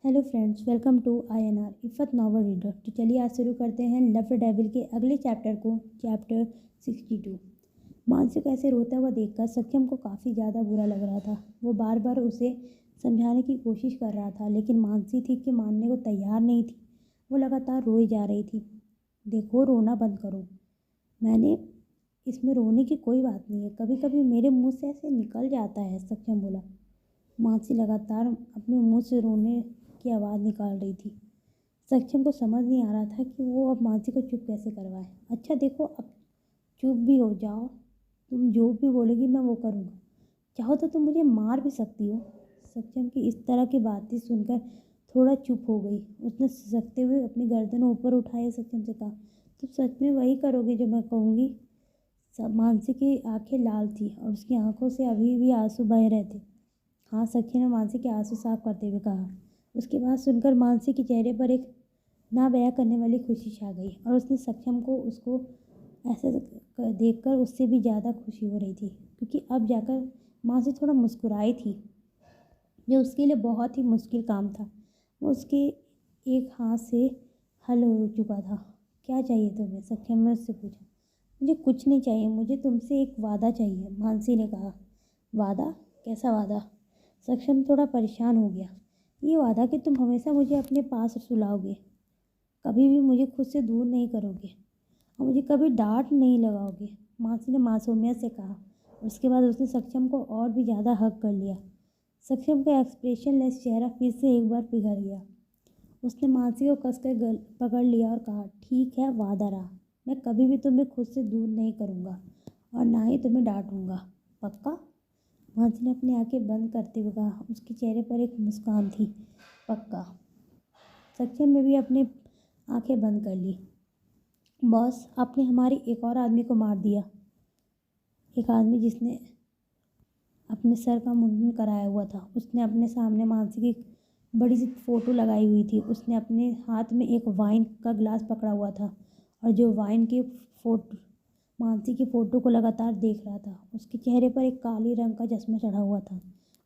Hello friends, welcome to INR Iffat novel reader. तो चलिए आज शुरू करते हैं लव डेविल के अगले चैप्टर को, चैप्टर 62। मानसी को ऐसे रोता हुआ देखकर सत्यम को काफ़ी ज़्यादा बुरा लग रहा था। वो बार बार उसे समझाने की कोशिश कर रहा था, लेकिन मानसी थी कि मानने को तैयार नहीं थी। वो लगातार रोई जा रही थी। देखो, रोना बंद करो। मैंने इसमें रोने की कोई बात नहीं है, कभी कभी मेरे मुँह से ऐसे निकल जाता है, सत्यम बोला। मानसी लगातार अपने मुंह से रोने की आवाज़ निकाल रही थी। सक्षम को समझ नहीं आ रहा था कि वो अब मानसी को चुप कैसे करवाए। अच्छा देखो, अब चुप भी हो जाओ। तुम जो भी बोलोगी मैं वो करूँगा। चाहो तो तुम मुझे मार भी सकती हो। सक्षम की इस तरह की बातें सुनकर थोड़ा चुप हो गई। उसने सिसकते हुए अपनी गर्दन ऊपर उठाए सक्षम से कहा, तुम सच में वही करोगे जो मैं कहूँगी? मानसी की आंखें लाल थी और उसकी आंखों से अभी भी आंसू बह रहे थे। हाँ, सखी ने मानसी के आंसू साफ करते हुए कहा। उसकी बात सुनकर मानसी के चेहरे पर एक ना बयां करने वाली खुशी छा गई और उसने सक्षम को उसको ऐसे देखकर उससे भी ज़्यादा खुशी हो रही थी, क्योंकि अब जाकर मानसी थोड़ा मुस्कुराई थी, जो उसके लिए बहुत ही मुश्किल काम था। वो उसके एक हाथ से हल हो चुका था। क्या चाहिए तुम्हें? सक्षम ने उससे पूछा। मुझे कुछ नहीं चाहिए, मुझे तुमसे एक वादा चाहिए, मानसी ने कहा। वादा? कैसा वादा? सक्षम थोड़ा परेशान हो गया। ये वादा कि तुम हमेशा मुझे अपने पास सुलाओगे, कभी भी मुझे खुद से दूर नहीं करोगे और मुझे कभी डांट नहीं लगाओगे, मानसी ने मासूमियत से कहा। उसके बाद उसने सक्षम को और भी ज़्यादा हक कर लिया। सक्षम का एक्सप्रेशनलेस चेहरा फिर से एक बार पिघल गया। उसने मानसी को कसकर पकड़ लिया और कहा, ठीक है, वादा रहा। मैं कभी भी तुम्हें खुद से दूर नहीं करूँगा और ना ही तुम्हें डांटूंगा। पक्का? मानसी ने अपनी आंखें बंद करते हुए कहा। उसके चेहरे पर एक मुस्कान थी। पक्का। सक्षम ने भी अपनी आंखें बंद कर ली। बॉस, आपने हमारी एक और आदमी को मार दिया। एक आदमी जिसने अपने सर का मुंडन कराया हुआ था। उसने अपने सामने मानसी की बड़ी सी फोटो लगाई हुई थी। उसने अपने हाथ में एक वाइन का गिलास पकड़ा हुआ था और जो वाइन की फोटो मानसी की फ़ोटो को लगातार देख रहा था। उसके चेहरे पर एक काले रंग का चश्मा चढ़ा हुआ था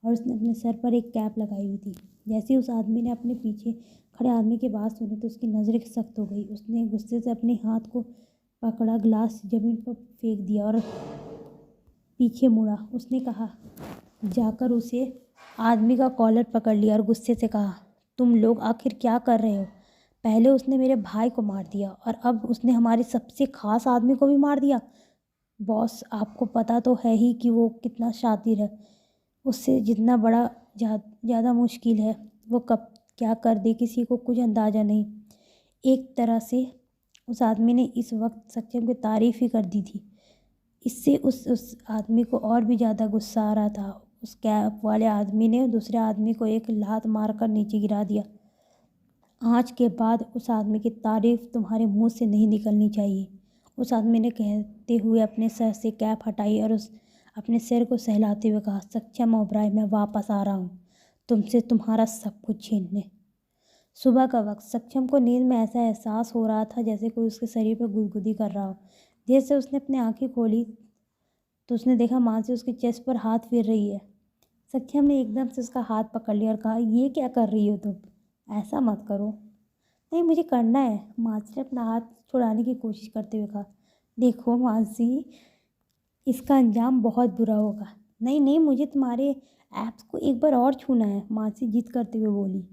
और उसने अपने सर पर एक कैप लगाई हुई थी। जैसे ही उस आदमी ने अपने पीछे खड़े आदमी की बात सुनी तो उसकी नज़रें सख्त हो गई। उसने गुस्से से अपने हाथ को पकड़ा, गिलास ज़मीन पर फेंक दिया और पीछे मुड़ा। उसने कहा, जाकर उसे आदमी का कॉलर पकड़ लिया और गुस्से से कहा, तुम लोग आखिर क्या कर रहे हो? पहले उसने मेरे भाई को मार दिया और अब उसने हमारे सबसे खास आदमी को भी मार दिया। बॉस, आपको पता तो है ही कि वो कितना शातिर है। उससे जितना बड़ा ज़्यादा मुश्किल है, वो कब क्या कर दे किसी को कुछ अंदाज़ा नहीं। एक तरह से उस आदमी ने इस वक्त सक्षम की तारीफ़ ही कर दी थी। इससे उस आदमी को और भी ज़्यादा गुस्सा आ रहा था। उस कैप वाले आदमी ने दूसरे आदमी को एक लात मारकर नीचे गिरा दिया। आज के बाद उस आदमी की तारीफ़ तुम्हारे मुंह से नहीं निकलनी चाहिए, उस आदमी ने कहते हुए अपने सर से कैप हटाई और उस अपने सिर को सहलाते हुए कहा, सक्षम ओबराय, मैं वापस आ रहा हूँ तुमसे तुम्हारा सब कुछ छीनने। सुबह का वक्त। सक्षम को नींद में ऐसा एहसास हो रहा था जैसे कोई उसके शरीर पर गुदगुदी कर रहा हो। देर से उसने अपनी आंखें खोली तो उसने देखा मानसी उसके चेस्ट पर हाथ फेर रही है। सक्षम ने एकदम से उसका हाथ पकड़ लिया और कहा, ये क्या कर रही हो तुम? ऐसा मत करो। नहीं, मुझे करना है, मानसी ने अपना हाथ छुड़ाने की कोशिश करते हुए कहा। देखो मानसी, इसका अंजाम बहुत बुरा होगा। नहीं नहीं, मुझे तुम्हारे ऐप्स को एक बार और छूना है, मानसी जिद करते हुए बोली।